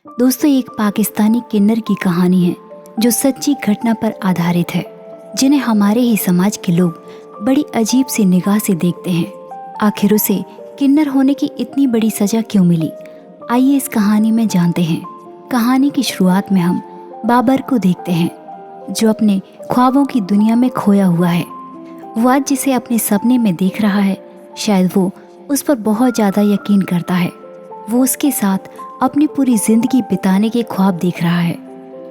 दोस्तों, ये एक पाकिस्तानी किन्नर की कहानी है जो सच्ची घटना पर आधारित है, जिन्हें हमारे ही समाज के लोग बड़ी अजीब सी निगाह से देखते हैं। आखिर उसे किन्नर होने की इतनी बड़ी सजा क्यों मिली? आइए इस कहानी में जानते हैं। कहानी की शुरुआत में हम बाबर को देखते हैं, जो अपने ख्वाबों की दुनिया में खोया हुआ है। वो आज जिसे अपने सपने में देख रहा है, शायद वो उस पर बहुत ज़्यादा यकीन करता है। वो उसके साथ अपनी पूरी जिंदगी बिताने के ख्वाब देख रहा है।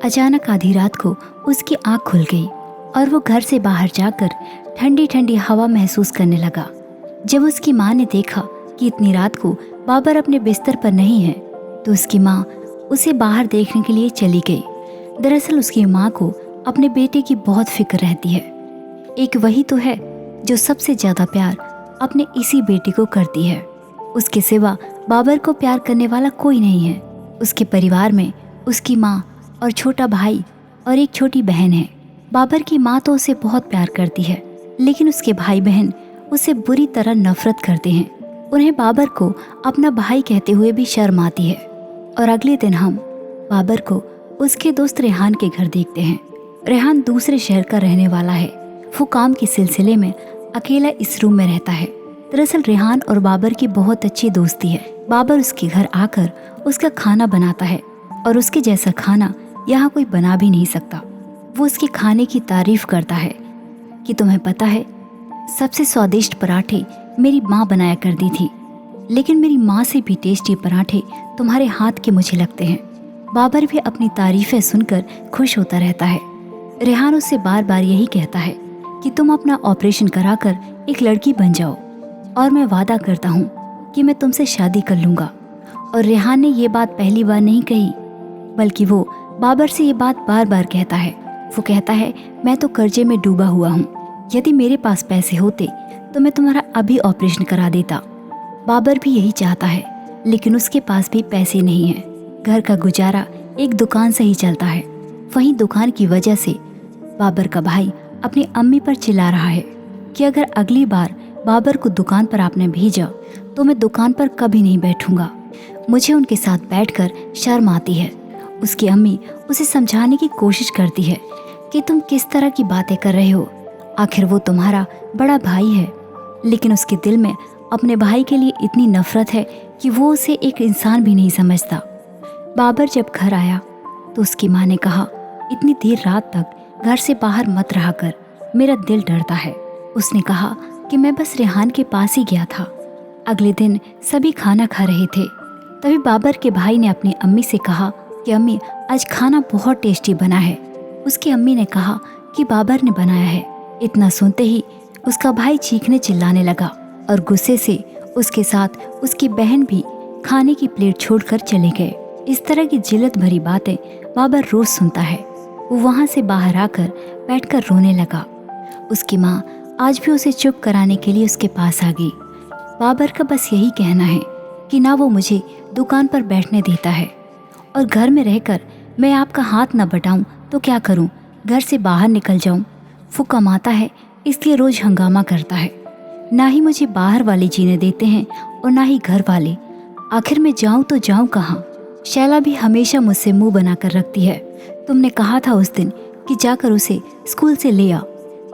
अचानक आधी रात को उसकी आंख खुल गई और वो घर से बाहर जाकर ठंडी ठंडी हवा महसूस करने लगा। जब उसकी माँ ने देखा कि इतनी रात को बाबर अपने बिस्तर पर नहीं है, तो उसकी माँ उसे बाहर देखने के लिए चली गई। दरअसल उसकी माँ को अपने बेटे की बहुत फिक्र रहती है। एक वही तो है जो सबसे ज़्यादा प्यार अपने इसी बेटे को करती है। उसके सिवा बाबर को प्यार करने वाला कोई नहीं है। उसके परिवार में उसकी माँ और छोटा भाई और एक छोटी बहन है। बाबर की माँ तो उसे बहुत प्यार करती है, लेकिन उसके भाई बहन उसे बुरी तरह नफरत करते हैं। उन्हें बाबर को अपना भाई कहते हुए भी शर्म आती है। और अगले दिन हम बाबर को उसके दोस्त रेहान के घर देखते हैं। रेहान दूसरे शहर का रहने वाला है। वो काम के सिलसिले में अकेला इस रूम में रहता है। दरअसल रेहान और बाबर की बहुत अच्छी दोस्ती है। बाबर उसके घर आकर उसका खाना बनाता है और उसके जैसा खाना यहाँ कोई बना भी नहीं सकता। वो उसके खाने की तारीफ करता है कि तुम्हें पता है, सबसे स्वादिष्ट पराठे मेरी माँ बनाया करती थी, लेकिन मेरी माँ से भी टेस्टी पराठे तुम्हारे हाथ के मुझे लगते हैं। बाबर भी अपनी तारीफें सुनकर खुश होता रहता है। रेहान उससे बार बार यही कहता है कि तुम अपना ऑपरेशन कराकर एक लड़की बन जाओ और मैं वादा करता हूँ कि मैं तुमसे शादी कर लूँगा। और रेहान ने ये बात पहली बार नहीं कही, बल्कि वो बाबर से ये बात बार बार कहता है। वो कहता है, मैं तो कर्जे में डूबा हुआ हूँ, यदि मेरे पास पैसे होते तो मैं तुम्हारा अभी ऑपरेशन करा देता। बाबर भी यही चाहता है, लेकिन उसके पास भी पैसे नहीं है। घर का गुजारा एक दुकान से ही चलता है। वहीं दुकान की वजह से बाबर का भाई अपनी अम्मी पर चिल्ला रहा है कि अगर अगली बार बाबर को दुकान पर आपने भेजा तो मैं दुकान पर कभी नहीं बैठूंगा। मुझे उनके साथ बैठकर शर्म आती है। उसकी अम्मी उसे समझाने की कोशिश करती है कि तुम किस तरह की बातें कर रहे हो, आखिर वो तुम्हारा बड़ा भाई है। लेकिन उसके दिल में अपने भाई के लिए इतनी नफरत है कि वो उसे एक इंसान भी नहीं समझता। बाबर जब घर आया तो उसकी माँ ने कहा, इतनी देर रात तक घर से बाहर मत रहा कर, मेरा दिल डरता है। उसने कहा कि मैं बस रेहान के पास ही गया था। अगले दिन सभी खाना खा रहे थे। तभी बाबर के भाई ने अपनी अम्मी से कहा कि अम्मी, आज खाना बहुत टेस्टी बना है। उसकी अम्मी ने कहा कि बाबर ने बनाया है। इतना सुनते ही उसका भाई चीखने चिल्लाने लगा और गुस्से से उसके साथ उसकी बहन भी खाने की प्लेट छोड़कर चले गए। इस तरह की जिल्लत भरी बातें बाबर रोज सुनता है। वो वहाँ से बाहर आकर बैठकर रोने लगा। उसकी माँ आज भी उसे चुप कराने के लिए उसके पास आ गई। बाबर का बस यही कहना है कि ना वो मुझे दुकान पर बैठने देता है और घर में रहकर मैं आपका हाथ ना बटाऊं तो क्या करूं, घर से बाहर निकल जाऊं। वो कमाता है इसलिए रोज हंगामा करता है। ना ही मुझे बाहर वाले जीने देते हैं और ना ही घर वाले। आखिर मैं जाऊं तो जाऊं कहाँ? शैला भी हमेशा मुझसे मुंह बनाकर रखती है। तुमने कहा था उस दिन कि जाकर उसे स्कूल से ले आ।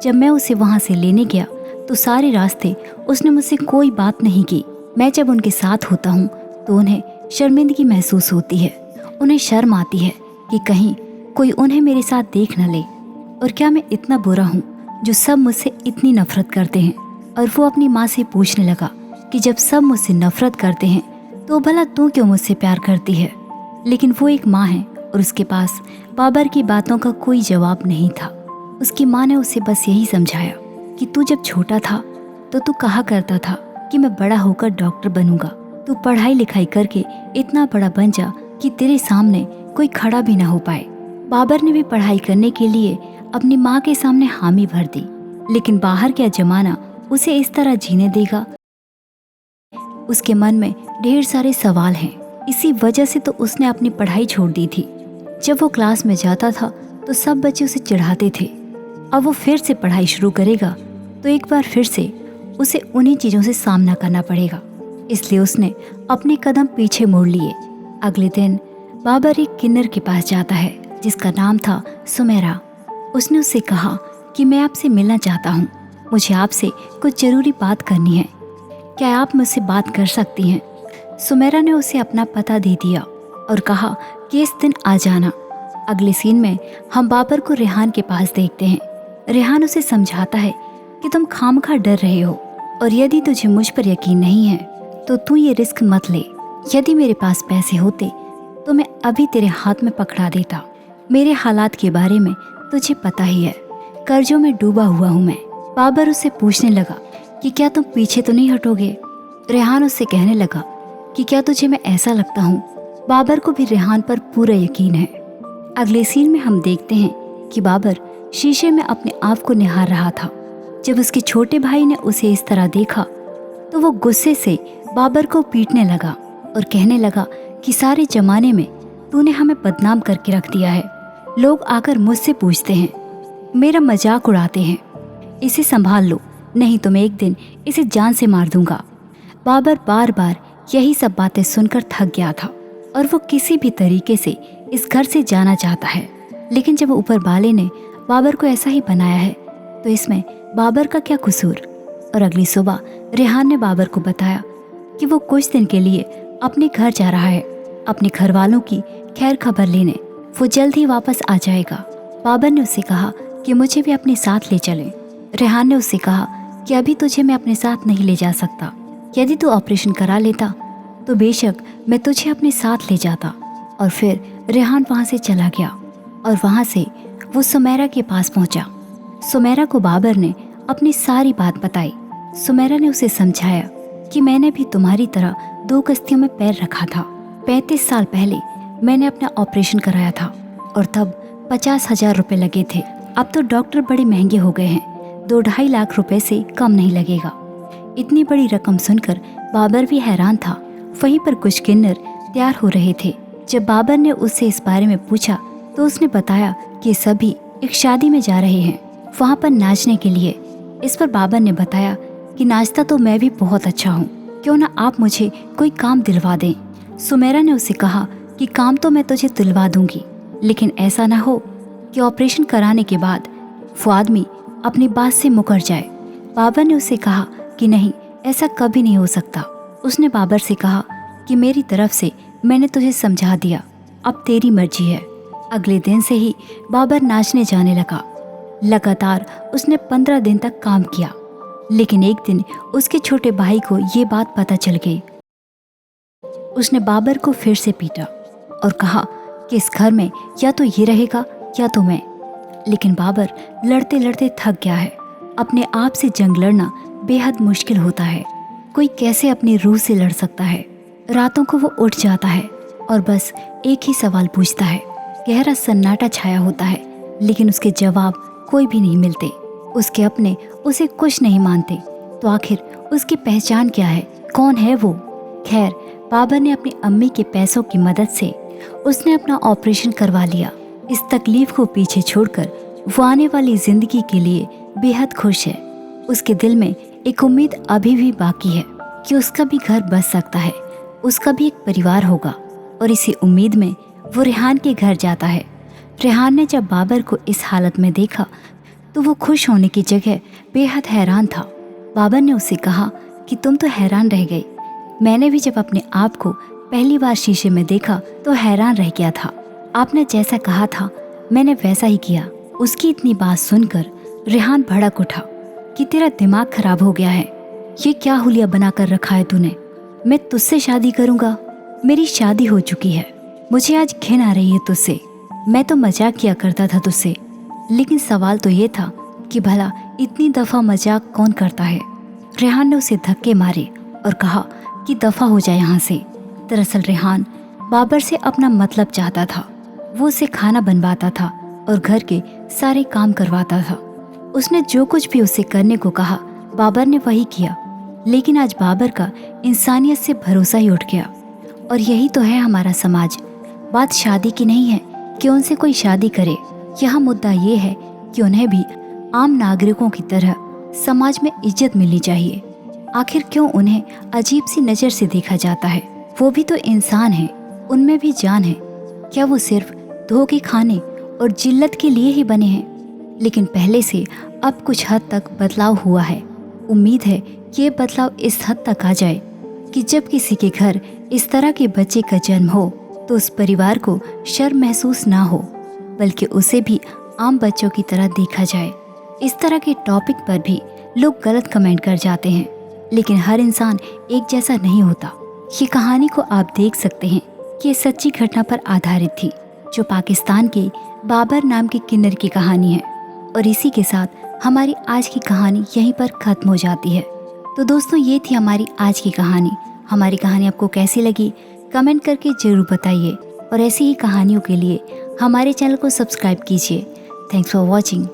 जब मैं उसे वहाँ से लेने गया तो सारे रास्ते उसने मुझसे कोई बात नहीं की। मैं जब उनके साथ होता हूँ तो उन्हें शर्मिंदगी महसूस होती है। उन्हें शर्म आती है कि कहीं कोई उन्हें मेरे साथ देख न ले। और क्या मैं इतना बुरा हूँ जो सब मुझसे इतनी नफरत करते हैं? और वो अपनी माँ से पूछने लगा कि जब सब मुझसे नफरत करते हैं तो भला तू क्यों मुझसे प्यार करती है? लेकिन वो एक माँ है और उसके पास बाबर की बातों का कोई जवाब नहीं था। उसकी माँ ने उसे बस यही समझाया कि तू जब छोटा था तो तू कहा करता था कि मैं बड़ा होकर डॉक्टर बनूंगा। तू पढ़ाई लिखाई करके इतना बड़ा बन जा कि तेरे सामने कोई खड़ा भी ना हो पाए। बाबर ने भी पढ़ाई करने के लिए अपनी माँ के सामने हामी भर दी, लेकिन बाहर क्या जमाना उसे इस तरह जीने देगा? उसके मन में ढेर सारे सवाल हैं। इसी वजह से तो उसने अपनी पढ़ाई छोड़ दी थी। जब वो क्लास में जाता था तो सब बच्चे उसे चिढ़ाते थे। अब वो फिर से पढ़ाई शुरू करेगा तो एक बार फिर से उसे उन्हीं चीज़ों से सामना करना पड़ेगा। इसलिए उसने अपने कदम पीछे मोड़ लिए। अगले दिन बाबर एक किन्नर के पास जाता है जिसका नाम था सुमेरा। उसने उससे कहा कि मैं आपसे मिलना चाहता हूँ, मुझे आपसे कुछ जरूरी बात करनी है, क्या आप मुझसे बात कर सकती हैं? सुमेरा ने उसे अपना पता दे दिया और कहा कि इस दिन आ जाना। अगले सीन में हम बाबर को रेहान के पास देखते हैं। रेहान उसे समझाता है कि तुम खामखा डर रहे हो और यदि तुझे मुझ पर यकीन नहीं है तो तू ये रिस्क मत ले। यदि मेरे पास पैसे होते तो मैं अभी तेरे हाथ में पकड़ा देता। मेरे हालात के बारे में तुझे पता ही है, कर्जों में डूबा हुआ हूँ मैं। बाबर उससे पूछने लगा कि क्या तुम पीछे तो नहीं हटोगे? रेहान उससे कहने लगा कि क्या तुझे मैं ऐसा लगता हूँ? बाबर को भी रेहान पर पूरा यकीन है। अगले सीन में हम देखते हैं कि बाबर शीशे में अपने आप को निहार रहा था। जब उसके छोटे भाई ने उसे इस तरह देखा तो वो गुस्से से बाबर को पीटने लगा और कहने लगा कि सारे जमाने में तूने हमें बदनाम करके रख दिया है। लोग आकर मुझसे पूछते हैं, मेरा मजाक उड़ाते हैं, इसे संभाल लो नहीं तो मैं एक दिन इसे जान से मार दूंगा। बाबर बार बार यही सब बातें सुनकर थक गया था और वो किसी भी तरीके से इस घर से जाना चाहता है। लेकिन जब ऊपर वाले ने बाबर को ऐसा ही बनाया है तो इसमें बाबर का क्या कसूर? और अगली सुबह रेहान ने बाबर को बताया कि वो कुछ दिन के लिए अपने घर जा रहा है, अपने घर वालों की खैर खबर लेने। वो जल्द ही वापस आ जाएगा। बाबर ने उससे कहा कि मुझे भी अपने साथ ले चले। रेहान ने उससे कहा कि अभी तुझे मैं अपने साथ नहीं ले जा सकता, यदि तू ऑपरेशन करा लेता तो बेशक मैं तुझे अपने साथ ले जाता। और फिर रेहान वहाँ से चला गया और वहाँ से वो सुमेरा के पास पहुँचा। सुमेरा को बाबर ने अपनी सारी बात बताई। सुमेरा ने उसे समझाया कि मैंने भी तुम्हारी तरह 2 कश्तियों में पैर रखा था। 35 साल पहले मैंने अपना ऑपरेशन कराया था और तब 50,000 रुपये लगे थे। अब तो डॉक्टर बड़े महंगे हो गए हैं, 2-2.5 लाख रुपए से कम नहीं लगेगा। इतनी बड़ी रकम सुनकर बाबर भी हैरान था। वहीं पर कुछ किन्नर तैयार हो रहे थे। जब बाबर ने उससे इस बारे में पूछा तो उसने बताया कि सभी एक शादी में जा रहे हैं, वहाँ पर नाचने के लिए। इस पर बाबर ने बताया कि नाचता तो मैं भी बहुत अच्छा हूँ, क्यों ना आप मुझे कोई काम दिलवा दें। सुमेरा ने उसे कहा कि काम तो मैं तुझे दिलवा दूंगी, लेकिन ऐसा ना हो कि ऑपरेशन कराने के बाद वो आदमी अपनी बात से मुकर जाए। बाबर ने उसे कहा कि नहीं, ऐसा कभी नहीं हो सकता। उसने बाबर से कहा कि मेरी तरफ से मैंने तुझे समझा दिया, अब तेरी मर्जी है। अगले दिन से ही बाबर नाचने जाने लगा। लगातार उसने 15 दिन तक काम किया, लेकिन एक दिन उसके छोटे भाई को ये बात पता चल गई। उसने बाबर को फिर से पीटा और कहा कि इस घर में या तो ये रहेगा या तो मैं। लेकिन बाबर लड़ते लड़ते थक गया है। अपने आप से जंग लड़ना बेहद मुश्किल होता है। कोई कैसे अपनी रूह से लड़ सकता है? रातों को वो उठ जाता है और बस एक ही सवाल पूछता है। गहरा सन्नाटा छाया होता है, लेकिन उसके जवाब कोई भी नहीं मिलते। उसके अपने उसे कुछ नहीं मानते, तो आखिर उसकी पहचान क्या है? कौन है वो? खैर, बाबर ने अपनी अम्मी के पैसों की मदद से उसने अपना ऑपरेशन करवा लिया। इस तकलीफ को पीछे छोड़कर वो आने वाली जिंदगी के लिए बेहद खुश है। उसके दिल में एक उम्मीद अभी भी बाकी है कि उसका भी घर बस सकता है, उसका भी एक परिवार होगा। और इसी उम्मीद में वो रेहान के घर जाता है। रेहान ने जब बाबर को इस हालत में देखा तो वो खुश होने की जगह बेहद हैरान था। बाबर ने उससे कहा कि तुम तो हैरान रह गई। मैंने भी जब अपने आप को पहली बार शीशे में देखा तो हैरान रह गया था। आपने जैसा कहा था मैंने वैसा ही किया। उसकी इतनी बात सुनकर रेहान भड़क उठा कि तेरा दिमाग खराब हो गया है, ये क्या हुलिया बना कर रखा है तूने? मैं तुझसे शादी करूंगा? मेरी शादी हो चुकी है, मुझे आज घिन आ रही है तुझसे। मैं तो मजाक किया करता था तुझसे, लेकिन सवाल तो ये था कि भला इतनी दफा मजाक कौन करता है? रेहान ने उसे धक्के मारे और कहा कि दफा हो जाए यहाँ से। दरअसल रेहान बाबर से अपना मतलब चाहता था। वो उसे खाना बनवाता था और घर के सारे काम करवाता था। उसने जो कुछ भी उसे करने को कहा बाबर ने वही किया। लेकिन आज बाबर का इंसानियत से भरोसा ही उठ गया। और यही तो है हमारा समाज। बात शादी की नहीं है कि उनसे कोई शादी करे, यहाँ मुद्दा ये है कि उन्हें भी आम नागरिकों की तरह समाज में इज्जत मिलनी चाहिए। आखिर क्यों उन्हें अजीब सी नज़र से देखा जाता है? वो भी तो इंसान हैं, उनमें भी जान है। क्या वो सिर्फ धोखे खाने और जिल्लत के लिए ही बने हैं? लेकिन पहले से अब कुछ हद तक बदलाव हुआ है। उम्मीद है कि ये बदलाव इस हद तक आ जाए कि जब किसी के घर इस तरह के बच्चे का जन्म हो तो उस परिवार को शर्म महसूस ना हो, बल्कि उसे भी आम बच्चों की तरह देखा जाए। इस तरह के टॉपिक पर भी लोग गलत कमेंट कर जाते हैं, लेकिन हर इंसान एक जैसा नहीं होता। ये कहानी को आप देख सकते हैं कि ये सच्ची घटना पर आधारित थी, जो पाकिस्तान के बाबर नाम के किन्नर की कहानी है। और इसी के साथ हमारी आज की कहानी यहीं पर खत्म हो जाती है। तो दोस्तों, ये थी हमारी आज की कहानी। हमारी कहानी आपको कैसी लगी कमेंट करके जरूर बताइए, और ऐसी ही कहानियों के लिए हमारे चैनल को सब्सक्राइब कीजिए। Thanks for watching.